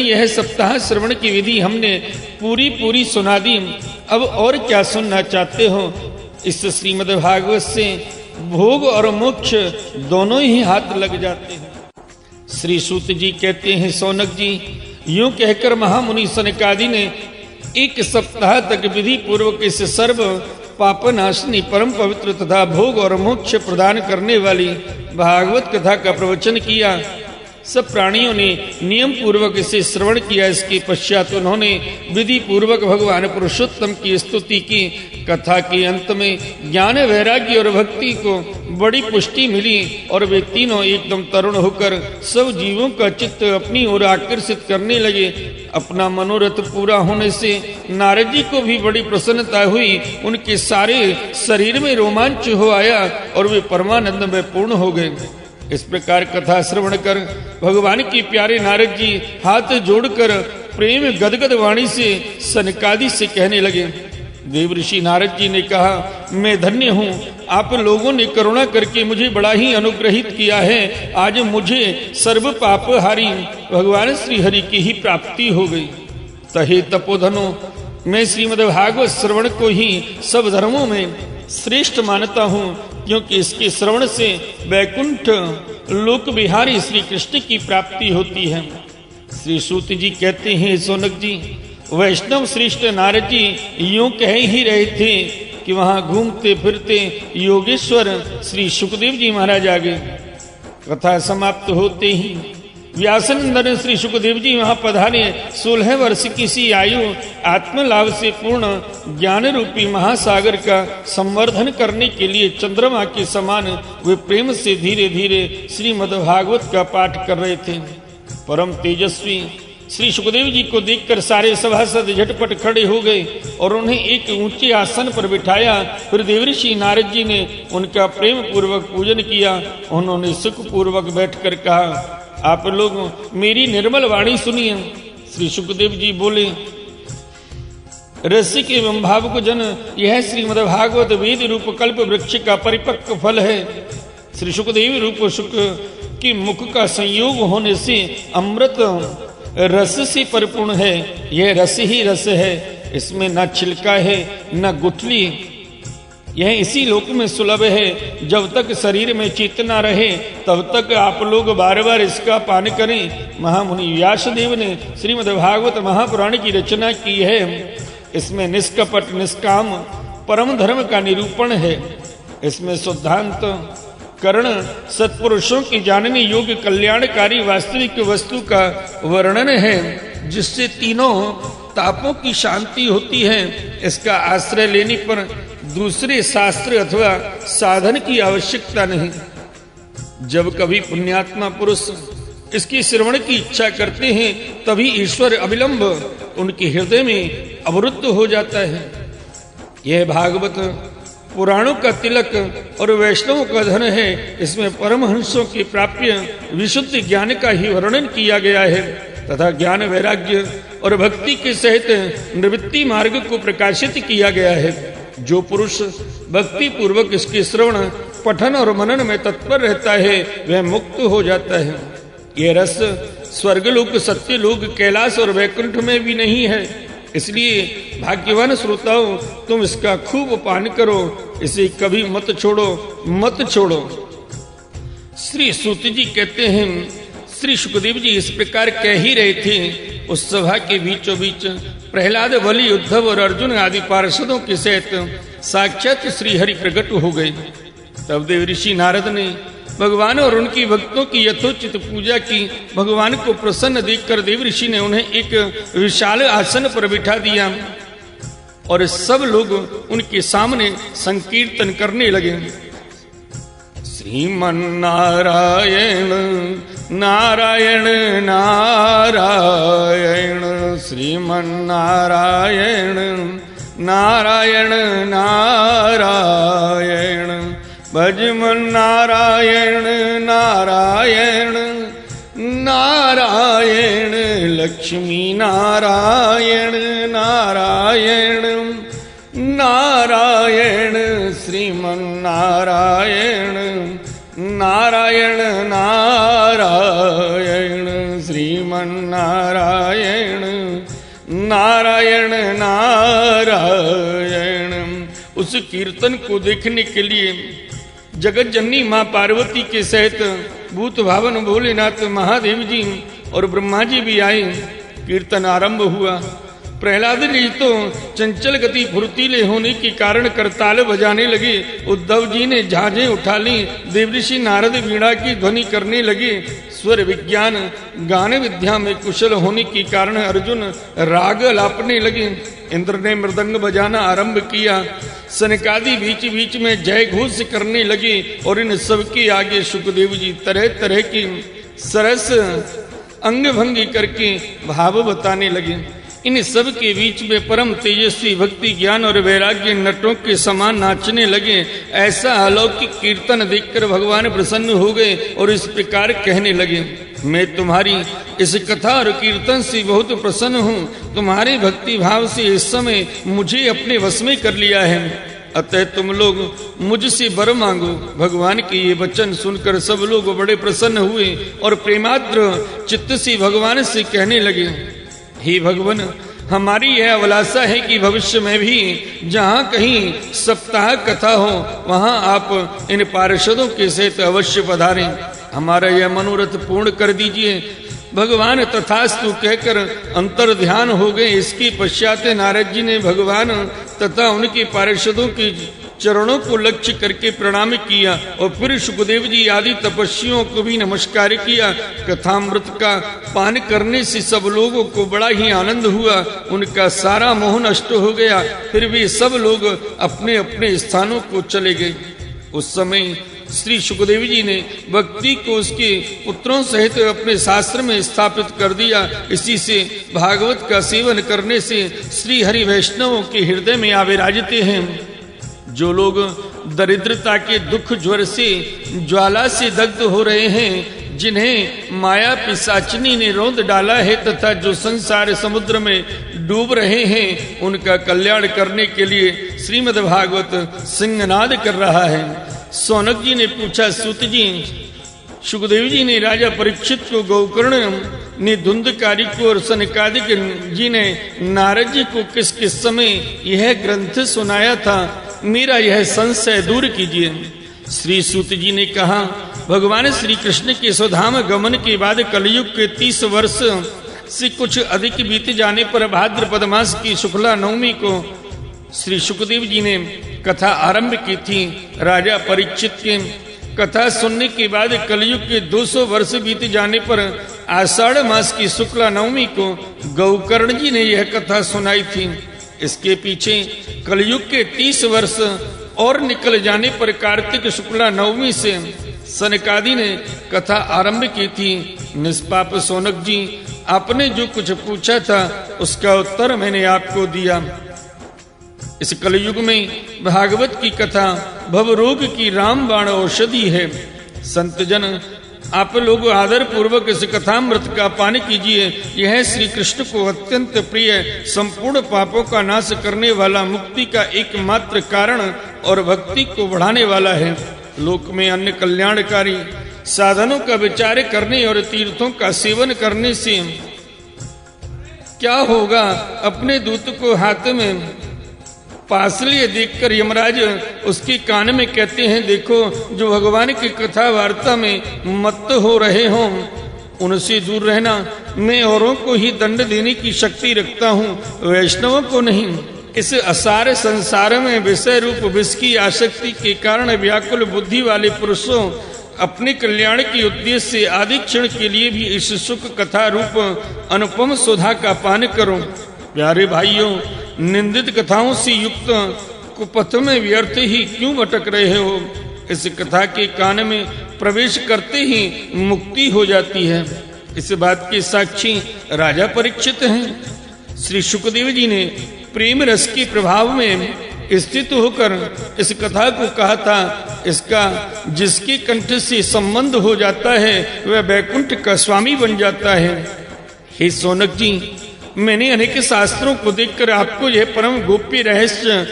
यह सप्ताह श्रवण की विधि हमने पूरी सुना दी। अब और क्या सुनना चाहते हो? इस श्रीमद् भागवत से भोग और मोक्ष दोनों ही हाथ लग जाते हैं। श्री सूत जी कहते हैं, सौनक जी, यूं कहकर महामुनि सनकादि ने 1 सप्ताह तक विधि पूर्वक इस सर्व पापनाशनी परम पवित्र तथा भोग और मोक्ष प्रदान करने वाली भागवत कथा का प्रवचन किया। सब प्राणियों ने नियम पूर्वक इसे श्रवण किया। इसके पश्चात उन्होंने विधि पूर्वक भगवान पुरुषोत्तम की स्तुति की। कथा के अंत में ज्ञान, वैराग्य और भक्ति को बड़ी पुष्टि मिली और वे तीनों एकदम तरुण होकर सब जीवों का चित्त अपनी ओर आकर्षित करने लगे। अपना मनोरथ पूरा होने से नारद जी को भी बड़ी प्रसन्नता हुई। उनके सारे शरीर में रोमांच हो आया और वे परमानंद में पूर्ण हो गए। इस प्रकार कथा श्रवण कर भगवान के प्यारे नारद जी हाथ जोड़कर प्रेम गदगद वाणी से सनकादि से कहने लगे। देव ऋषि नारद जी ने कहा, मैं धन्य हूँ, आप लोगों ने करुणा करके मुझे बड़ा ही अनुग्रहित किया है। आज मुझे सर्व पापहारी भगवान श्री हरि की ही प्राप्ति हो गई। तहे तपोधनो, मैं श्रीमद् भागवत श्रवण को ही सब धर्मों में श्रेष्ठ मानता हूँ, क्योंकि इसके श्रवण से वैकुंठ लोक बिहारी श्री कृष्ण की प्राप्ति होती है। श्री सूत जी कहते हैं, सौनक जी, वैष्णव श्रेष्ठ नारद जी यूं कह ही रहे थे कि वहां घूमते फिरते योगेश्वर श्री सुखदेव जी महाराज आ गए। कथा समाप्त होते ही व्यासनंदन श्री सुखदेव जी वहां पधारे। 16 वर्ष की सी आयु आत्मलाभ से पूर्ण ज्ञान रूपी महासागर का संवर्धन करने के लिए चंद्रमा के समान वे प्रेम से धीरे धीरे श्रीमद् भागवत का पाठ कर रहे थे। परम तेजस्वी श्री सुखदेव जी को देखकर सारे सभासद झटपट खड़े हो गए और उन्हें एक ऊंचे आसन पर बिठाया। फिर देवऋषि नारद जी ने उनका प्रेम पूर्वक पूजन किया। उन्होंने सुख पूर्वक बैठकर कहा, आप लोग मेरी निर्मल वाणी सुनिए। श्री सुखदेव जी बोले, रसिक एवं भावुक जन, यह श्रीमद् भागवत वेद रूप कल्प वृक्ष का परिपक्व फल है। श्री सुखदेव रूप सुख के मुख का संयोग होने से अमृत रस से परिपूर्ण है। यह रस ही रस है, इसमें न छिलका है न गुठली। यह इसी लोक में सुलभ है। जब तक शरीर में चेतना रहे तब तक आप लोग बार बार इसका पान करें। महामुनि व्यासदेव ने श्रीमद् भागवत महापुराण की रचना की है। इसमें निष्कपट निष्काम परम धर्म का निरूपण है। इसमें शुद्धांत कर्ण सत्पुरुषों की जानने योग्य कल्याणकारी वास्तविक वस्तु का वर्णन है, जिससे तीनों तापों की शांति होती है। इसका आश्रय लेने पर दूसरे शास्त्र अथवा साधन की आवश्यकता नहीं। जब कभी पुण्यात्मा पुरुष इसकी श्रवण की इच्छा करते हैं तभी ईश्वर अविलंब उनके हृदय में अवरुद्ध हो जाता है। यह भागवत पुराणों का तिलक और वैष्णवों का धन है। इसमें परमहंसों की प्राप्य विशुद्ध ज्ञान का ही वर्णन किया गया है तथा ज्ञान, वैराग्य और भक्ति के सहित निवृत्ति मार्ग को प्रकाशित किया गया है। जो पुरुष भक्ति पूर्वक इसके श्रवण, पठन और मनन में तत्पर रहता है वह मुक्त हो जाता है। यह रस स्वर्गलोक, सत्यलोक, कैलाश और वैकुंठ में भी नहीं है। इसलिए भाग्यवान श्रोताओं, तुम इसका खूब पान करो, इसे कभी मत छोड़ो, मत छोड़ो। श्री सूत जी कहते हैं, श्री सुखदेव जी इस प्रकार कह ही रहे थे, उस सभा के बीचों बीच प्रहलाद, बलि, उद्धव और अर्जुन आदि पार्षदों के सहित साक्षात श्री हरि प्रकट हो गए। तब देव ऋषि नारद ने भगवान और उनकी भक्तों की यथोचित पूजा की। भगवान को प्रसन्न देखकर देव ऋषि ने उन्हें एक विशाल आसन पर बिठा दिया और सब लोग उनके सामने संकीर्तन करने लगे। श्रीमन नारायण नारायण नारायण, श्रीमन नारायण नारायण नारायण, भजमन नारायण नारायण नारायण, लक्ष्मी नारायण नारायण नारायण, श्रीमन नारायण नारायण नारायण, श्रीमन नारायण नारायण नारायण नारायण। उस कीर्तन को देखने के लिए जगत जननी मां पार्वती के सहित भूत भावन भोलेनाथ महादेव जी और ब्रह्मा जी भी आए। कीर्तन आरंभ हुआ। प्रहलाद जी तो चंचल गति फुर्तीले होने के कारण करताल बजाने लगे। उद्धव जी ने झांझें उठा ली। देवऋषि नारद वीणा की ध्वनि करने लगे। स्वर विज्ञान गान विद्या में कुशल होने के कारण अर्जुन राग लापने लगे। इंद्र ने मृदंग बजाना आरंभ किया। सनकादि बीच बीच में जय घोष करने लगे और इन सबके आगे सुखदेव जी तरह तरह की सरस अंग भंगी करके भाव बताने लगे। इन सब के बीच में परम तेजस्वी भक्ति ज्ञान और वैराग्य नटों के समान नाचने लगे। ऐसा अलौकिक कीर्तन देखकर भगवान प्रसन्न हो गए और इस प्रकार कहने लगे, मैं तुम्हारी इस कथा और कीर्तन से बहुत प्रसन्न हूँ। तुम्हारे भक्ति भाव से इस समय मुझे अपने वश में कर लिया है। अतः तुम लोग मुझसे वर मांगो। भगवान के ये वचन सुनकर सब लोग बड़े प्रसन्न हुए और प्रेमाद्र चित्त से भगवान से कहने लगे, हे भगवान, हमारी यह अभिलाषा है कि भविष्य में भी जहाँ कहीं सप्ताह कथा हो वहाँ आप इन पार्षदों के सहित अवश्य पधारें। हमारा यह मनोरथ पूर्ण कर दीजिए। भगवान तथास्तु कहकर अंतर ध्यान हो गए। इसके पश्चात नारद जी ने भगवान तथा उनके पार्षदों के चरणों को लक्ष्य करके प्रणाम किया और फिर सुखदेव जी आदि तपस्वियों को भी नमस्कार किया। कथामृत का पान करने से सब लोगों को बड़ा ही आनंद हुआ। उनका सारा मोह नष्ट हो गया। फिर भी सब लोग अपने अपने स्थानों को चले गए। उस समय श्री सुखदेव जी ने भक्ति को उसके पुत्रों सहित अपने शास्त्र में स्थापित कर दिया। इसी से भागवत का सेवन करने से श्री हरि वैष्णवों के हृदय में आविराजते हैं। जो लोग दरिद्रता के दुख ज्वर से ज्वाला से दग्ध हो रहे हैं, जिन्हें माया पिशाचिनी ने रौंद डाला है तथा जो संसार समुद्र में डूब रहे हैं, उनका कल्याण करने के लिए श्रीमद् भागवत सिंहनाद कर रहा है। सौनक जी ने पूछा, सूत जी, सुखदेव जी ने राजा परीक्षित को, गौकर्ण ने धुंधकारी को और सनकादिक जी ने नारद जी को किस किस समय यह ग्रंथ सुनाया था, मेरा यह संशय दूर कीजिए। श्री सूत जी ने कहा, भगवान श्री कृष्ण के स्वधाम गमन के बाद कलयुग के 30 वर्ष से कुछ अधिक बीत जाने पर भाद्रपद मास की शुक्ला नवमी को श्री सुखदेव जी ने कथा आरंभ की थी। राजा परीक्षित के कथा सुनने के बाद कलयुग के 200 वर्ष बीत जाने पर आषाढ़ मास की शुक्ला नवमी को गौकर्ण जी ने यह कथा सुनाई थी। इसके पीछे कलयुग के 30 वर्ष और निकल जाने पर कार्तिक शुक्ला नवमी से सनकादि ने कथा आरंभ की थी। निष्पाप सौनक जी, आपने जो कुछ पूछा था उसका उत्तर मैंने आपको दिया। इस कलयुग में भागवत की कथा भवरोग की रामबाण औषधि है। संत जन, आप लोग आदर पूर्वक इस कथामृत का पान कीजिए। यह श्री कृष्ण को अत्यंत प्रिय, संपूर्ण पापों का नाश करने वाला, मुक्ति का एकमात्र कारण और भक्ति को बढ़ाने वाला है। लोक में अन्य कल्याणकारी साधनों का विचार करने और तीर्थों का सेवन करने से क्या होगा? अपने दूत को हाथ में पास लिए देखकर यमराज उसके कान में कहते हैं, देखो, जो भगवान की कथा वार्ता में मत्त हो रहे हों उनसे दूर रहना। मैं औरों को ही दंड देने की शक्ति रखता हूँ, वैष्णवों को नहीं। इस असार संसार में विषय रूप विष की आसक्ति के कारण व्याकुल बुद्धि वाले पुरुषों अपने कल्याण के उद्देश्य से आदि क्षण के लिए भी इस सुख कथा रूप अनुपम सुधा का पान करो। प्यारे भाइयों, निंदित कथाओं से युक्त कुपथ में व्यर्थ ही क्यों भटक रहे हो? इस कथा के कान में प्रवेश करते ही मुक्ति हो जाती है। इस बात के साक्षी राजा परीक्षित हैं। श्री सुखदेव जी ने प्रेम रस के प्रभाव में स्थित होकर इस कथा को कहा था। इसका जिसके कंठ से संबंध हो जाता है वह वैकुंठ का स्वामी बन जाता है। हे सौनक जी, मैंने अनेक शास्त्रों को देखकर आपको यह परम गोप्य रहस्य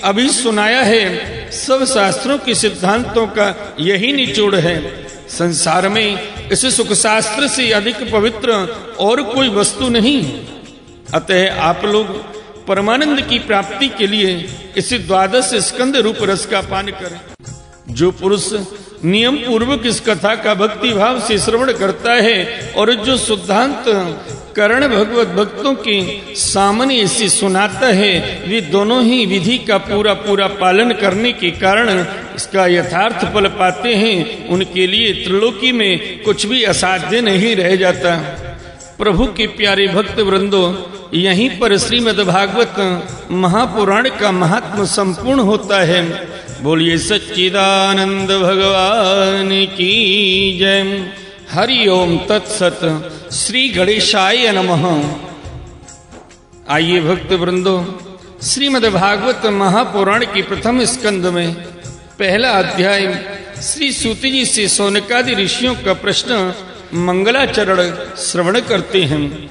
अभी सुनाया है। सब शास्त्रों के सिद्धांतों का यही निचोड़ है। संसार में इस सुख शास्त्र से अधिक पवित्र और कोई वस्तु नहीं है। अतः आप लोग परमानंद की प्राप्ति के लिए इस 12 स्कंद रूप रस का पान करें। जो पुरुष नियम पूर्वक इस कथा का भक्ति भाव से श्रवण करता है और जो शुद्धांत करण भगवत भक्तों के सामने इसे सुनाता है, वे दोनों ही विधि का पूरा पूरा पालन करने के कारण इसका यथार्थ फल पाते हैं। उनके लिए त्रिलोकी में कुछ भी असाध्य नहीं रह जाता। प्रभु के प्यारे भक्त वृंदो, यहीं पर श्रीमद् भागवत महापुराण का महात्म संपूर्ण होता है। बोलिए सच्चिदानंद भगवान की जय। हरि ओम तत्सत। श्री गणेशाय नमः। आइए भक्त वृंदो, श्रीमद् भागवत महापुराण के प्रथम स्कंद में पहला अध्याय श्री सूत जी से शौनकादि ऋषियों का प्रश्न मंगलाचरण श्रवण करते हैं।